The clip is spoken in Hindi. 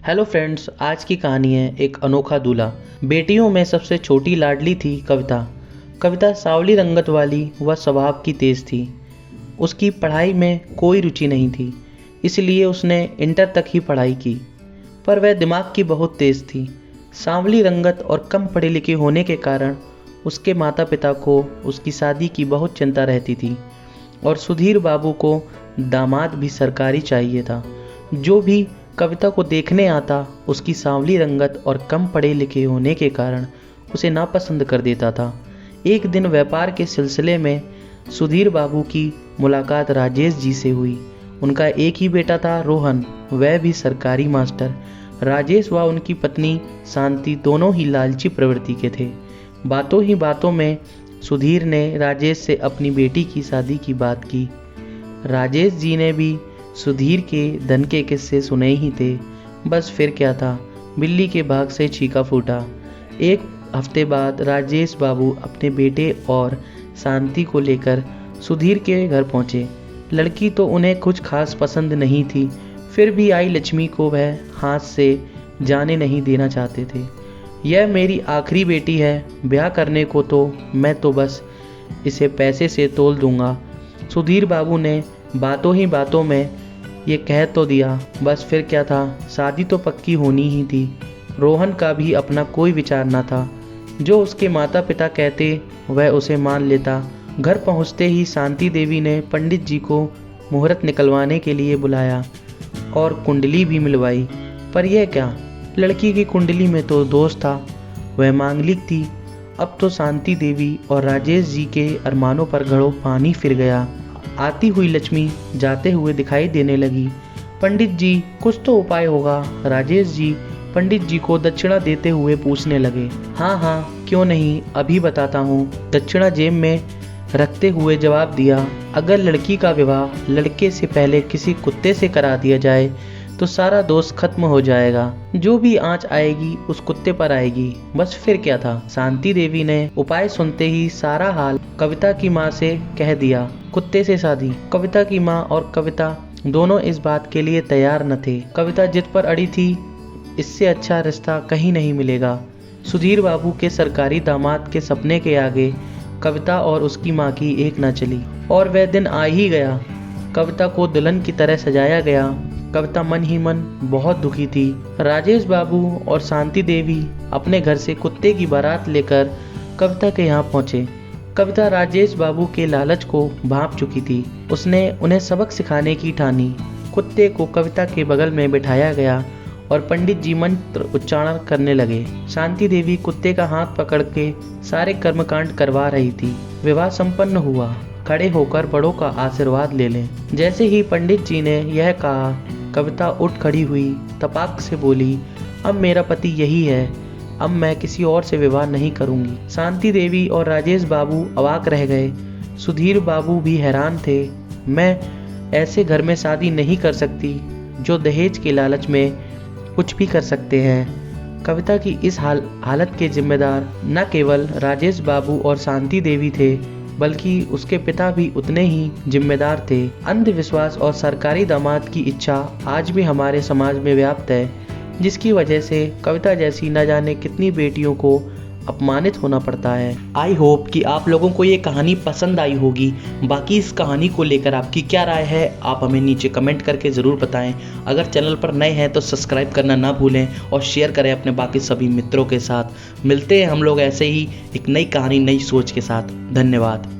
हेलो फ्रेंड्स, आज की कहानी है एक अनोखा दूल्हा। बेटियों में सबसे छोटी लाडली थी कविता। कविता सांवली रंगत वाली व स्वभाव की तेज थी। उसकी पढ़ाई में कोई रुचि नहीं थी, इसलिए उसने इंटर तक ही पढ़ाई की। पर वह दिमाग की बहुत तेज थी। सांवली रंगत और कम पढ़े लिखे होने के कारण उसके माता पिता को उसकी शादी की बहुत चिंता रहती थी और सुधीर बाबू को दामाद भी सरकारी चाहिए था। जो भी कविता को देखने आता उसकी सांवली रंगत और कम पढ़े लिखे होने के कारण उसे नापसंद कर देता था। एक दिन व्यापार के सिलसिले में सुधीर बाबू की मुलाकात राजेश जी से हुई। उनका एक ही बेटा था, रोहन, वह भी सरकारी मास्टर। राजेश व उनकी पत्नी शांति दोनों ही लालची प्रवृत्ति के थे। बातों ही बातों में सुधीर ने राजेश से अपनी बेटी की शादी की बात की। राजेश जी ने भी सुधीर के धन के किस्से सुने ही थे। बस फिर क्या था, बिल्ली के भाग से छीका फूटा। एक हफ्ते बाद राजेश बाबू अपने बेटे और शांति को लेकर सुधीर के घर पहुंचे। लड़की तो उन्हें कुछ खास पसंद नहीं थी, फिर भी आई लक्ष्मी को वह हाथ से जाने नहीं देना चाहते थे। यह मेरी आखिरी बेटी है, ब्याह करने को तो मैं तो बस इसे पैसे से तोल दूंगा। सुधीर बाबू ने बातों ही बातों में ये कह तो दिया। बस फिर क्या था, शादी तो पक्की होनी ही थी। रोहन का भी अपना कोई विचार न था। जो उसके माता पिता कहते वह उसे मान लेता। घर पहुंचते ही शांति देवी ने पंडित जी को मुहूर्त निकलवाने के लिए बुलाया और कुंडली भी मिलवाई। पर यह क्या, लड़की की कुंडली में तो दोष था, वह मांगलिक थी। अब तो शांति देवी और राजेश जी के अरमानों पर घड़ों पानी फिर गया। आती हुई लक्ष्मी जाते हुए दिखाई देने लगी। पंडित जी, कुछ तो उपाय होगा। राजेश जी पंडित जी को दक्षिणा देते हुए पूछने लगे। हाँ, क्यों नहीं, अभी बताता हूँ, दक्षिणा जेब में रखते हुए जवाब दिया। अगर लड़की का विवाह लड़के से पहले किसी कुत्ते से करा दिया जाए तो सारा दोष खत्म हो जाएगा। जो भी आंच आएगी उस कुत्ते पर आएगी। बस फिर क्या था, शांति देवी ने उपाय सुनते ही सारा हाल कविता की माँ से कह दिया। कुत्ते से शादी। कविता की माँ और कविता दोनों इस बात के लिए तैयार न थे। कविता जिद पर अड़ी थी, इससे अच्छा रिश्ता कहीं नहीं मिलेगा। सुधीर बाबू के सरकारी दामाद के सपने के आगे कविता और उसकी माँ की एक न चली। और वह दिन आ ही गया। कविता को दुल्हन की तरह सजाया गया। कविता मन ही मन बहुत दुखी थी। राजेश बाबू और शांति देवी अपने घर से कुत्ते की बारात लेकर कविता के यहाँ पहुँचे। कविता राजेश बाबू के लालच को भांप चुकी थी। उसने उन्हें सबक सिखाने की ठानी। कुत्ते को कविता के बगल में बिठाया गया और पंडित जी मंत्र उच्चारण करने लगे। शांति देवी कुत्ते का हाथ पकड़ के सारे कर्मकांड करवा रही थी। विवाह संपन्न हुआ। खड़े होकर बड़ों का आशीर्वाद ले लें। जैसे ही पंडित जी ने यह कहा, कविता उठ खड़ी हुई, तपाक से बोली, अब मेरा पति यही है, अब मैं किसी और से विवाह नहीं करूंगी। शांति देवी और राजेश बाबू अवाक रह गए। सुधीर बाबू भी हैरान थे। मैं ऐसे घर में शादी नहीं कर सकती जो दहेज के लालच में कुछ भी कर सकते हैं। कविता की इस हालत के जिम्मेदार न केवल राजेश बाबू और शांति देवी थे, बल्कि उसके पिता भी उतने ही जिम्मेदार थे। अंधविश्वास और सरकारी दामाद की इच्छा आज भी हमारे समाज में व्याप्त है, जिसकी वजह से कविता जैसी न जाने कितनी बेटियों को अपमानित होना पड़ता है। आई होप कि आप लोगों को ये कहानी पसंद आई होगी। बाकी इस कहानी को लेकर आपकी क्या राय है, आप हमें नीचे कमेंट करके ज़रूर बताएं। अगर चैनल पर नए हैं तो सब्सक्राइब करना ना भूलें और शेयर करें अपने बाकी सभी मित्रों के साथ। मिलते हैं हम लोग ऐसे ही एक नई कहानी, नई सोच के साथ। धन्यवाद।